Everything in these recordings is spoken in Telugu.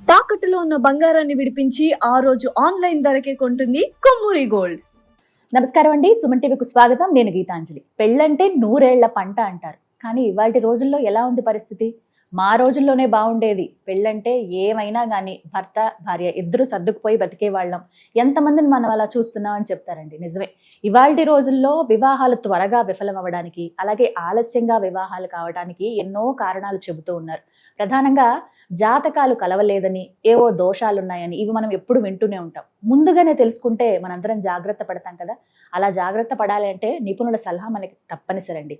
తాకట్టులో ఉన్న బంగారాన్ని విడిపించి ఆ రోజు ఆన్లైన్ ధరకే కొంటుంది కొమ్మూరి గోల్డ్. నమస్కారం అండి, సుమన్ టీవీకి స్వాగతం. నేను గీతాంజలి. పెళ్ళంటే 100 ఏళ్ల పంట అంటారు, కానీ ఇవాళ రోజుల్లో ఎలా ఉంది పరిస్థితి? మా రోజుల్లోనే బాగుండేది, పెళ్ళంటే ఏమైనా కానీ భర్త భార్య ఇద్దరు సర్దుకుపోయి బతికే వాళ్ళం, ఎంతమందిని మనం అలా చూస్తున్నాం అని చెప్తారండి. నిజమే, ఇవాళ రోజుల్లో వివాహాలు త్వరగా విఫలం అవ్వడానికి, అలాగే ఆలస్యంగా వివాహాలు కావడానికి ఎన్నో కారణాలు చెబుతూ ఉన్నారు. ప్రధానంగా జాతకాలు కలవలేదని, ఏవో దోషాలున్నాయని, ఇవి మనం ఎప్పుడు వింటూనే ఉంటాం. ముందుగానే తెలుసుకుంటే మనందరం జాగ్రత్త పడతాం కదా. అలా జాగ్రత్త పడాలి అంటే నిపుణుల సలహా మనకి తప్పనిసరండి.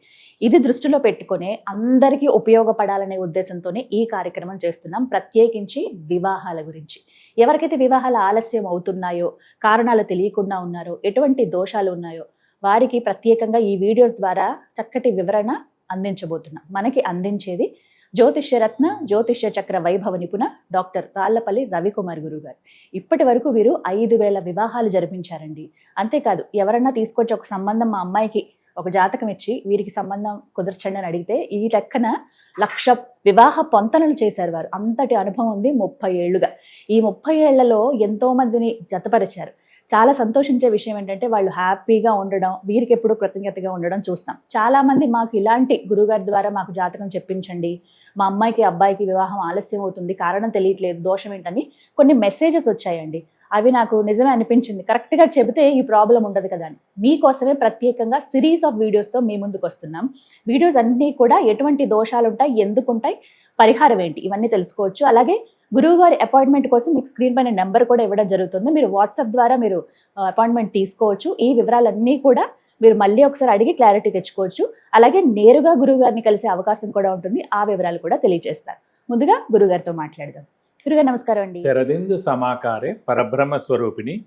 ఇది దృష్టిలో పెట్టుకునే అందరికీ ఉపయోగపడాలనే ఉద్దేశంతోనే ఈ కార్యక్రమం చేస్తున్నాం, ప్రత్యేకించి వివాహాల గురించి. ఎవరికైతే వివాహాలు ఆలస్యం అవుతున్నాయో, కారణాలు తెలియకుండా ఉన్నారో, ఎటువంటి దోషాలు ఉన్నాయో వారికి ప్రత్యేకంగా ఈ వీడియోస్ ద్వారా చక్కటి వివరణ అందించబోతున్నాం. మనకి అందించేది జ్యోతిష్యరత్న జ్యోతిష్య చక్ర వైభవ నిపుణ డాక్టర్ రాళ్లపల్లి రవికుమార్ గురువు గారు. ఇప్పటి వరకు వీరు 5,000 వివాహాలు జరిపించారండి. అంతేకాదు, ఎవరన్నా తీసుకొచ్చి ఒక సంబంధం మా అమ్మాయికి ఒక జాతకం ఇచ్చి వీరికి సంబంధం కుదర్చండి అని అడిగితే ఈ లెక్కన 1,00,000 వివాహ పొంతనలు చేశారు వారు. అంతటి అనుభవం ఉంది 30 ఏళ్లుగా. ఈ 30 ఏళ్లలో ఎంతో మందిని జతపరిచారు. చాలా సంతోషించే విషయం ఏంటంటే వాళ్ళు హ్యాపీగా ఉండడం, వీరికి ఎప్పుడు కృతజ్ఞతగా ఉండడం చూస్తాం. చాలా మంది మాకు ఇలాంటి గురుగారి ద్వారా మాకు జాతకం చెప్పించండి, మా అమ్మాయికి అబ్బాయికి వివాహం ఆలస్యం అవుతుంది, కారణం తెలియట్లేదు, దోషం ఏంటని కొన్ని మెసేజెస్ వచ్చాయండి. అవి నాకు నిజమే అనిపించింది. కరెక్ట్గా చెబితే ఈ ప్రాబ్లం ఉండదు కదా అని మీకోసమే ప్రత్యేకంగా సిరీస్ ఆఫ్ వీడియోస్తో మీ ముందుకు వస్తున్నాం. వీడియోస్ అన్నీ కూడా ఎటువంటి దోషాలు ఉంటాయి, ఎందుకు ఉంటాయి, పరిహారం ఏంటి, ఇవన్నీ తెలుసుకోవచ్చు. అలాగే గురువు గారి అపాయింట్మెంట్ కోసం మీకు స్క్రీన్ పైన నెంబర్ కూడా ఇవ్వడం జరుగుతుంది. మీరు వాట్సాప్ ద్వారా మీరు అపాయింట్మెంట్ తీసుకోవచ్చు. ఈ వివరాలన్నీ కూడా మీరు మళ్ళీ ఒకసారి అడిగి క్లారిటీ తెచ్చుకోవచ్చు. అలాగే నేరుగా గురువు గారిని కలిసే అవకాశం కూడా ఉంటుంది. ఆ వివరాలు కూడా తెలియజేస్తారు. ముందుగా గురుగారితో మాట్లాడదాం. గురుగారు నమస్కారం అండి. శరదిందు సమాకారే పరబ్రహ్మ స్వరూపిణి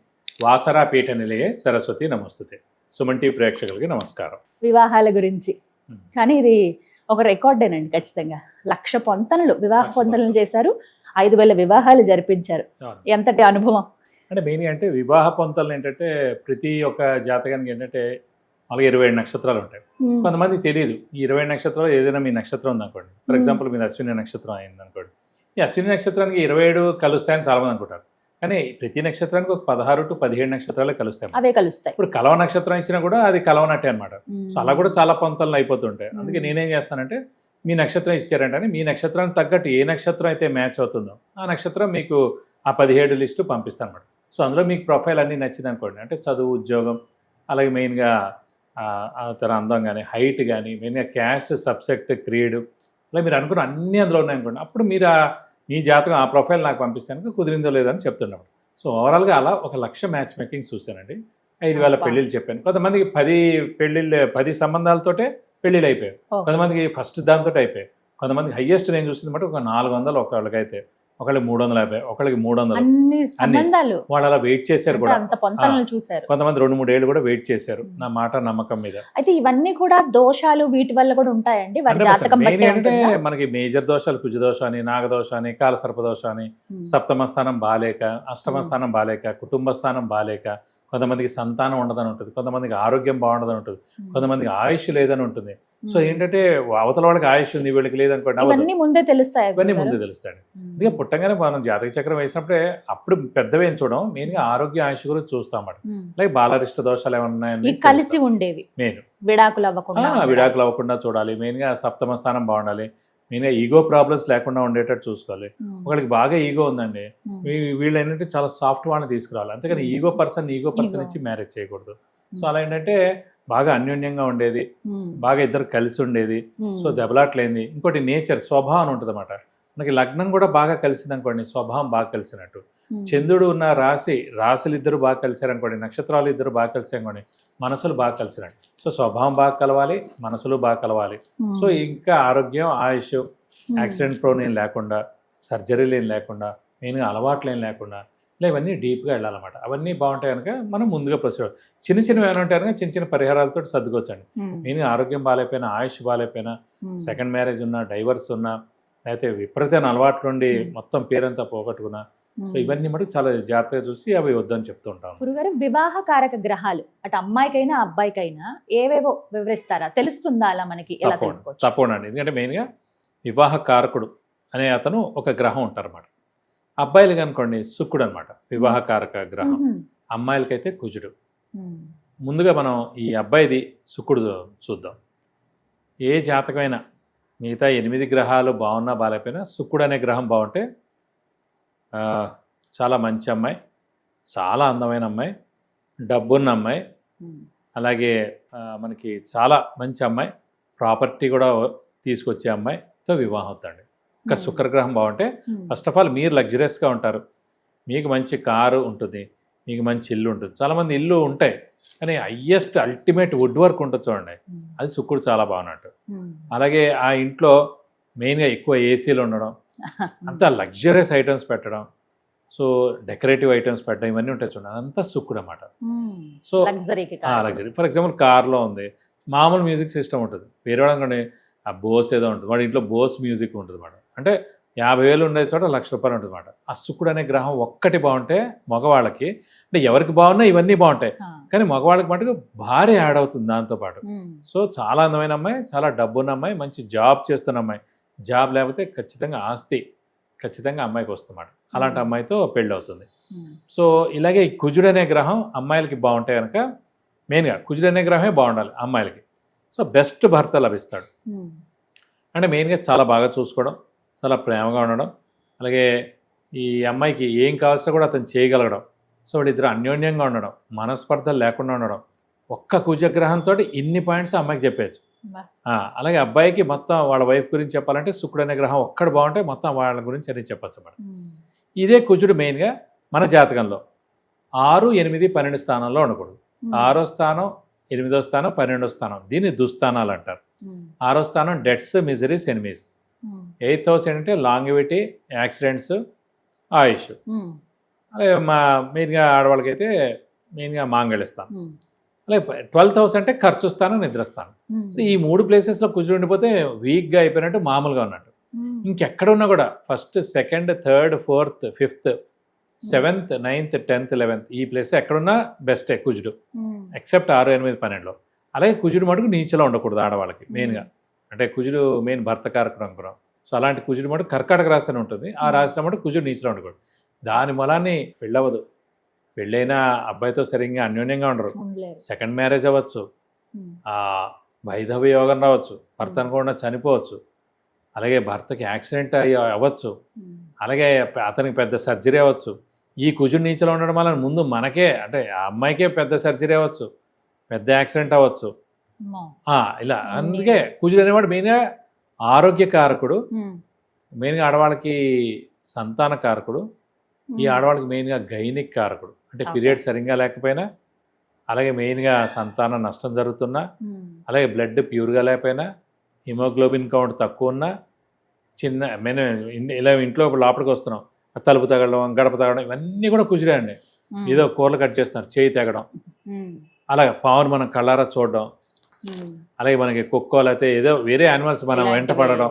వాసరా పీఠ నిలయే సరస్వతి నమస్తుతే. సుమన్ టీవీ ప్రేక్షకులకి నమస్కారం. వివాహాల గురించి కానీ ఇది ఒక రికార్డేనండి. ఖచ్చితంగా 1,00,000 పొంతనలు, వివాహ పొంతనలు చేశారు, 5,000 వివాహాలు జరిపించారు. ఎంతటి అనుభవం అంటే మెయిన్ అంటే వివాహ పొంతలు ఏంటంటే ప్రతి ఒక్క జాతకానికి ఏంటంటే అలాగే 27 నక్షత్రాలు ఉంటాయి. కొంతమంది తెలియదు ఈ 27 నక్షత్రాలు ఏదైనా మీ నక్షత్రం ఉందనుకోండి. ఫర్ ఎగ్జాంపుల్ మీది అశ్విని నక్షత్రం అయింది అనుకోండి. ఈ అశ్విని నక్షత్రానికి 27 కలుస్తాయని చాలా మంది అనుకుంటారు. కానీ ప్రతి నక్షత్రానికి ఒక 16 to 17 నక్షత్రాలే కలుస్తాయి. అవే కలుస్తాయి. ఇప్పుడు కలవ నక్షత్రం ఇచ్చినా కూడా అది కలవనట్టే అనమాట. సో అలా కూడా చాలా పొంతలు అయిపోతుంటాయి. అందుకే నేనేం చేస్తానంటే మీ నక్షత్రం ఇచ్చారంటే మీ నక్షత్రానికి తగ్గట్టు ఏ నక్షత్రం అయితే మ్యాచ్ అవుతుందో ఆ నక్షత్రం మీకు ఆ 17 లిస్టు పంపిస్తాను అనమాట. సో అందులో మీకు ప్రొఫైల్ అన్నీ నచ్చింది అనుకోండి, అంటే చదువు, ఉద్యోగం, అలాగే మెయిన్గా తన అందం కానీ, హైట్ కానీ, మెయిన్గా క్యాస్ట్, సబ్సెక్ట్, క్రీడ్, అలా మీరు అనుకున్న అన్నీ అందులో ఉన్నాయనుకోండి. అప్పుడు మీరు మీ జాతకం ఆ ప్రొఫైల్ నాకు పంపిస్తాను, కుదిరిందో లేదని చెప్తున్నాడు. సో ఓవరాల్గా అలా 1,00,000 మ్యాచ్ మేకింగ్ చూశానండి. 5,000 పెళ్ళిళ్ళు చెప్పాను. కొంతమందికి 10 సంబంధాలతోటే పెళ్ళిళ్ళు అయిపోయాయి. కొంతమందికి ఫస్ట్ దాంతో అయిపోయాయి. కొంతమందికి హైయెస్ట్ నేను చూసింది బట్టి ఒక 400 ఒకళ్ళకైతే, ఒకళ్ళకి 350, ఒకళ్ళకి 300. వాళ్ళు అలా వెయిట్ చేశారు కూడా. కొంతమంది 2-3 ఏళ్ళు కూడా వెయిట్ చేశారు నా మాట నమ్మకం మీద. అయితే ఇవన్నీ కూడా దోషాలు వీటి వల్ల కూడా ఉంటాయండి. అంటే మనకి మేజర్ దోషాలు కుజ దోషం అని, నాగదోషం అని, కాలసర్ప దోషం అని, సప్తమ స్థానం బాలేక, అష్టమ స్థానం బాలేక, కుటుంబ స్థానం బాలేక, కొంతమందికి సంతానం ఉండదని ఉంటుంది, కొంతమందికి ఆరోగ్యం బాగుండదని ఉంటుంది, కొంతమందికి ఆయుష్ లేదని ఉంటుంది. సో ఏంటంటే అవతల వాడికి ఆయుష్ ఉంది, వీళ్ళకి లేదనుకోండి, ఇవన్నీ ముందే తెలుస్తాయి. అందుకే పుట్టంగానే మనం జాతక చక్రం వేసినప్పుడే అప్పుడు పెద్దవేం చూడడం, మెయిన్ గా ఆరోగ్య ఆయుష్ గురించి చూస్తాం. లైక్ బాలరిష్ట దోషాలు ఏమైనా ఉన్నాయని కలిసి ఉండేవి, మెయిన్ విడాకులు అవ్వకుండా చూడాలి. మెయిన్ గా సప్తమ స్థానం బాగుండాలి. మెయిన్గా ఈగో ప్రాబ్లమ్స్ లేకుండా ఉండేటట్టు చూసుకోవాలి. ఒకరికి బాగా ఈగో ఉందండి, వీళ్ళు ఏంటంటే చాలా సాఫ్ట్ వాళ్ళని తీసుకురావాలి. అంతేకాని ఈగో పర్సన్ ఇచ్చి మ్యారేజ్ చేయకూడదు. సో అలా ఏంటంటే బాగా అన్యోన్యంగా ఉండేది, బాగా ఇద్దరు కలిసి ఉండేది. సో దెబ్బలాట్లేంది. ఇంకోటి నేచర్, స్వభావం ఉంటుంది అన్నమాట. మనకి లగ్నం కూడా బాగా కలిసింది అనుకోండి, స్వభావం బాగా కలిసినట్టు. చంద్రుడు ఉన్న రాశులు ఇద్దరు బాగా కలిసారనుకోండి, నక్షత్రాలు ఇద్దరు బాగా కలిసారనుకోండి, మనసులు బాగా కలిసినట్టు. సో స్వభావం బాగా కలవాలి, మనసులు బాగా కలవాలి. సో ఇంకా ఆరోగ్యం, ఆయుష్, యాక్సిడెంట్ ప్రోన్ ఏం లేకుండా, సర్జరీలు ఏం లేకుండా, మెయిన్గా అలవాట్లు ఏం లేకుండా, ఇలా ఇవన్నీ డీప్గా వెళ్ళాలన్నమాట. అవన్నీ బాగుంటాయి కనుక మనం ముందుగా ప్రొసీడ్. చిన్న ఏమైనా ఉంటాయి కనుక చిన్న పరిహారాలతో సర్దుకోవచ్చండి. మెయిన్గా ఆరోగ్యం బాగాలేకపోయినా, ఆయుష్ బాగాలేకపోయినా, సెకండ్ మ్యారేజ్ ఉన్నా, డైవర్స్ ఉన్నా, లేకపోతే విపరీతమైన అలవాట్లు ఉండి మొత్తం పేరంతా పోగొట్టుకున్నా, సో ఇవన్నీ మటు చాలా జాగ్రత్తగా చూసి అవి వద్దని చెప్తూ ఉంటాం. గురుగారు, వివాహ కారక గ్రహాలు అటు అమ్మాయికైనా అబ్బాయికైనా ఏవేవో వివరిస్తారా? తెలుస్తుందా అలా మనకి? తప్పకుండా. ఎందుకంటే మెయిన్గా వివాహ కారకుడు అనే అతను ఒక గ్రహం ఉంటారన్నమాట. అబ్బాయిలు కనుకోండి శుక్రుడు అనమాట, వివాహకారక గ్రహం. అమ్మాయిలకైతే కుజుడు. ముందుగా మనం ఈ అబ్బాయిది శుక్రుడు చూద్దాం. ఏ జాతకమైనా మిగతా 8 గ్రహాలు బాగున్నా బాగాలేకపోయినా శుక్రుడు అనే గ్రహం బాగుంటే చాలా మంచి అమ్మాయి, చాలా అందమైన అమ్మాయి, డబ్బున్న అమ్మాయి, అలాగే మనకి చాలా మంచి అమ్మాయి, ప్రాపర్టీ కూడా తీసుకొచ్చే అమ్మాయితో వివాహం అవుతాడు. ఇంకా శుక్రగ్రహం బాగుంటే ఫస్ట్ ఆఫ్ ఆల్ మీరు లగ్జరియస్గా ఉంటారు, మీకు మంచి కారు ఉంటుంది, మీకు మంచి ఇల్లు ఉంటుంది. చాలామంది ఇల్లు ఉంటాయి కానీ హయ్యెస్ట్ అల్టిమేట్ వుడ్ వర్క్ ఉంటుంది చూడండి, అది శుక్రుడు చాలా బాగున్నట్టు. అలాగే ఆ ఇంట్లో మెయిన్గా ఎక్కువ ఏసీలు ఉండడం, అంతా లగ్జరియస్ ఐటమ్స్ పెట్టడం, సో డెకరేటివ్ ఐటమ్స్ పెట్టడం, ఇవన్నీ ఉంటాయి చూడండి, అదంతా శుక్రుడు అన్నమాట. So luxury. ఫర్ ఎగ్జాంపుల్ కార్లో ఉంది, మామూలు మ్యూజిక్ సిస్టమ్ ఉంటుంది, వేరే వాళ్ళని ఆ బోస్ ఏదో ఉంటుంది, వాడి ఇంట్లో బోస్ మ్యూజిక్ ఉంటుంది అన్నమాట. అంటే 50,000 ఉండే చోట ₹1,00,000 ఉంటుంది అన్నమాట. ఆ శుక్రుడు అనే గ్రహం ఒక్కటి బాగుంటే మగవాళ్ళకి, అంటే ఎవరికి బాగున్నా ఇవన్నీ బాగుంటాయి, కానీ మగవాళ్ళకి మటుకు భారీ యాడ్ అవుతుంది దాంతోపాటు. సో చాలా అందమైన అమ్మాయి, చాలా డబ్బున్న అమ్మాయి, మంచి జాబ్ చేస్తున్న అమ్మాయి. జాబ్ లేకపోతే ఖచ్చితంగా ఆస్తి ఖచ్చితంగా అమ్మాయికి వస్తుందన్నమాట. అలాంటి అమ్మాయితో పెళ్ళి అవుతుంది. సో ఇలాగే ఈ కుజుడు అనే గ్రహం అమ్మాయిలకి బాగుంటే కనుక, మెయిన్గా కుజుడు అనే గ్రహమే బాగుండాలి అమ్మాయిలకి. సో బెస్ట్ భర్త లభిస్తాడు. అంటే మెయిన్గా చాలా బాగా చూసుకోవడం, చాలా ప్రేమగా ఉండడం, అలాగే ఈ అమ్మాయికి ఏం కావాల్సినా కూడా అతను చేయగలగడం. సో వాళ్ళిద్దరు అన్యోన్యంగా ఉండడం, మనస్పర్ధలు లేకుండా ఉండడం. ఒక్క కుజగ్రహంతో ఇన్ని పాయింట్స్ అమ్మాయికి చెప్పేచ్చు. అలాగే అబ్బాయికి మొత్తం వాళ్ళ వైఫ్ గురించి చెప్పాలంటే శుక్రుడు అనే గ్రహం ఒక్కడు బాగుంటే మొత్తం వాళ్ళ గురించి అని చెప్పచ్చు అన్నమాట. ఇదే కుజుడు మెయిన్గా మన జాతకంలో 6, 8, 12 స్థానంలో ఉండకూడదు. 6వ స్థానం, 8వ స్థానం, 12వ స్థానం, దీన్ని దుస్థానాలు అంటారు. 6వ స్థానం debts, miseries, enemies. 8th house ఏంటంటే లాంగివిటీ, యాక్సిడెంట్స్, ఆయుష్. అలాగే మెయిన్గా ఆడవాళ్ళకైతే మెయిన్గా మాంగళ్య స్థానం. అలాగే 12th హౌస్ అంటే ఖర్చు స్థానం, నిద్రస్థానం. సో ఈ 3 ప్లేసెస్లో కుజుడు ఉండిపోతే వీక్గా అయిపోయినట్టు, మామూలుగా ఉన్నట్టు. ఇంకెక్కడ ఉన్నా కూడా 1st, 2nd, 3rd, 4th, 5th, 7th, 9th, 10th, 11th ఈ ప్లేస్ ఎక్కడున్నా బెస్టే కుజుడు, ఎక్సెప్ట్ 6, 8, 12లో. అలాగే కుజుడు మటుకు నీచలో ఉండకూడదు ఆడవాళ్ళకి మెయిన్గా. అంటే కుజుడు మెయిన్ భర్తకారకుడు అనుకున్నాం. సో అలాంటి కుజుడు మటుకు కర్కాటక రాశి అని ఉంటుంది, ఆ రాశిలో మటుకు కుజుడు నీచలో ఉండకూడదు. దాని మూలాన్ని పెళ్ళవదు, పెళ్ళైనా అబ్బాయితో సరిగ్గా అన్యోన్యంగా ఉండరు, సెకండ్ మ్యారేజ్ అవ్వచ్చు, వైధవ్య యోగం రావచ్చు, భర్త అనుకోకుండా చనిపోవచ్చు, అలాగే భర్తకి యాక్సిడెంట్ అవ్వచ్చు, అలాగే అతనికి పెద్ద సర్జరీ అవ్వచ్చు. ఈ కుజుడు నీచలో ఉండడం వల్ల ముందు మనకే, అంటే ఆ అమ్మాయికే పెద్ద సర్జరీ అవ్వచ్చు, పెద్ద యాక్సిడెంట్ అవ్వచ్చు, ఇలా. అందుకే కుజుడు అనేవాడు మెయిన్గా ఆరోగ్యకారకుడు, మెయిన్గా ఆడవాళ్ళకి సంతాన కారకుడు, ఈ ఆడవాళ్ళకి మెయిన్గా గైనిక్ కారకుడు. అంటే పీరియడ్ సరిగ్గా లేకపోయినా, అలాగే మెయిన్గా సంతానం నష్టం జరుగుతున్నా, అలాగే బ్లడ్ ప్యూర్గా లేకపోయినా, హిమోగ్లోబిన్ కౌంట్ తక్కువ ఉన్నా, చిన్న ఇలా ఇంట్లో లోపలికి వస్తున్నాం, తలుపు తగలడం, గడప తగలడం, ఇవన్నీ కూడా కుజుడే అండి. ఏదో కూరలు కట్ చేస్తున్నారు, చేయి తెగడం, అలాగే పావును మనం కళ్ళారా చూడడం, అలాగే మనకి కుక్కో లేకపోతే ఏదో వేరే యానిమల్స్ మనం వెంట పడడం,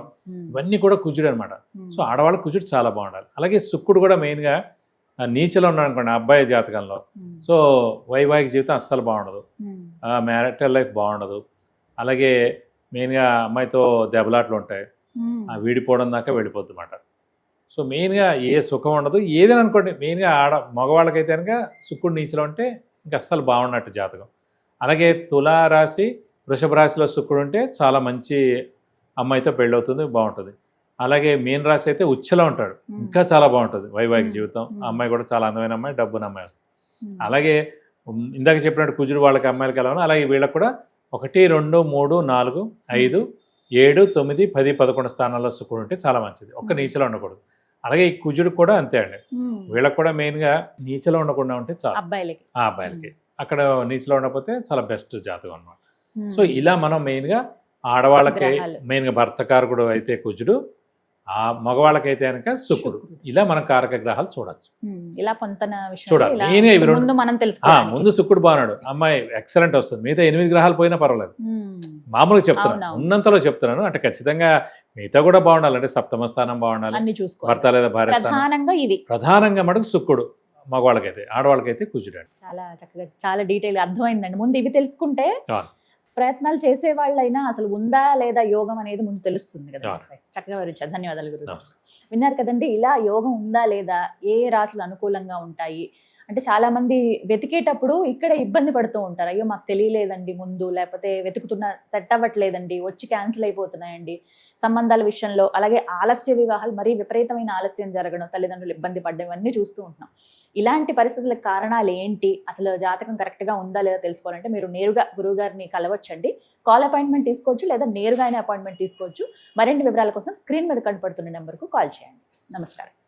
ఇవన్నీ కూడా కుజుడు అనమాట. సో ఆడవాళ్ళ కుజుడు చాలా బాగుండాలి. అలాగే శుక్రుడు కూడా మెయిన్గా నీచలో ఉన్నాడు అనుకోండి అబ్బాయి జాతకంలో, సో వైవాహిక జీవితం అస్సలు బాగుండదు, మ్యారిటల్ లైఫ్ బాగుండదు, అలాగే మెయిన్గా అమ్మాయితో దెబ్బలాట్లు ఉంటాయి, వీడిపోవడం దాకా వెళ్ళిపోద్ది అన్నమాట. సో మెయిన్గా ఏ సుఖం ఉండదు, ఏదైనా అనుకోండి. మెయిన్గా మగవాళ్ళకైతే కనుక శుక్రుడు నీచలో ఉంటే ఇంకా అస్సలు బాగున్నట్టు జాతకం. అలాగే తులారాశి, వృషభ రాశిలో శుక్రుడు ఉంటే చాలా మంచి అమ్మాయితో పెళ్ళవుతుంది, బాగుంటుంది. అలాగే మీన రాశి అయితే ఉచ్చలో ఉంటాడు, ఇంకా చాలా బాగుంటుంది వైవాహిక జీవితం. ఆ అమ్మాయి కూడా చాలా అందమైన అమ్మాయి, డబ్బున అమ్మాయి వస్తుంది. అలాగే ఇందాక చెప్పినట్టు కుజుడు వాళ్ళకి అమ్మాయిలకి ఎలా ఉన్నా, అలాగే వీళ్ళకి కూడా 1, 2, 3, 4, 5, 7, 9, 10, 11 స్థానాల్లో శుక్రుడు ఉంటే చాలా మంచిది, ఒక్క నీచలో ఉండకూడదు. అలాగే ఈ కుజుడు కూడా అంతే అండి, వీళ్ళకి కూడా మెయిన్గా నీచలో ఉండకుండా ఉంటే చాలా అబ్బాయిలకి. అక్కడ నీచలో ఉండకపోతే చాలా బెస్ట్ జాతకం అన్నమాట. సో ఇలా మనం మెయిన్గా ఆడవాళ్ళకి మెయిన్గా భర్తకారకుడు అయితే కుజుడు, ఆ మగవాళ్ళకైతే కనుక శుక్రుడు, ఇలా మనం కారక గ్రహాలు చూడొచ్చు. ఇలా పొంతన చూడాలి మెయిన్గా ఇవి రెండు. ముందు శుక్రుడు బాగున్నాడు, అమ్మాయి ఎక్సలెంట్ వస్తుంది. మిగతా 8 గ్రహాలు పోయినా పర్వాలేదు, మామూలుగా చెప్తున్నాను, ఉన్నంతలో చెప్తున్నాను. అంటే ఖచ్చితంగా మిగతా కూడా బాగుండాలి, అంటే సప్తమ స్థానం బాగుండాలి, భర్త లేదా భార్య స్థానం. ప్రధానంగా మటుకు శుక్రుడు మగవాళ్ళకైతే, ఆడవాళ్ళకైతే కుజుడు. చాలా చక్కగా చాలా డీటెయిల్ అర్థమైందండి. ముందు ఇవి తెలుసుకుంటే ప్రయత్నాలు చేసే వాళ్ళైనా అసలు ఉందా లేదా యోగం అనేది ముందు తెలుస్తుంది కదా. అవును. చక్కగా వివరించారు, ధన్యవాదాలు గురు. నమస్కారం. విన్నారు కదండి, ఇలా యోగం ఉందా లేదా, ఏ రాశులు అనుకూలంగా ఉంటాయి అంటే చాలా మంది వెతికేటప్పుడు ఇక్కడ ఇబ్బంది పడుతూ ఉంటారు. అయ్యో మాకు తెలియలేదండి ముందు, లేకపోతే వెతుకుతున్న సెట్ అవ్వట్లేదండి, వచ్చి క్యాన్సిల్ అయిపోతున్నాయండి సంబంధాల విషయంలో. అలాగే ఆలస్య వివాహాలు, మరీ విపరీతమైన ఆలస్యం జరగడం, తల్లిదండ్రులు ఇబ్బంది పడడం, ఇవన్నీ చూస్తూ ఉంటున్నాం. ఇలాంటి పరిస్థితులకు కారణాలు ఏంటి, అసలు జాతకం కరెక్ట్గా ఉందా లేదా తెలుసుకోవాలంటే మీరు నేరుగా గురువు గారిని కలవచ్చండి. కాల్ అపాయింట్మెంట్ తీసుకోవచ్చు, లేదా నేరుగా అపాయింట్మెంట్ తీసుకోవచ్చు. మరిన్ని వివరాల కోసం స్క్రీన్ మీద కనపడుతున్న నెంబర్కు కాల్ చేయండి. నమస్కారం.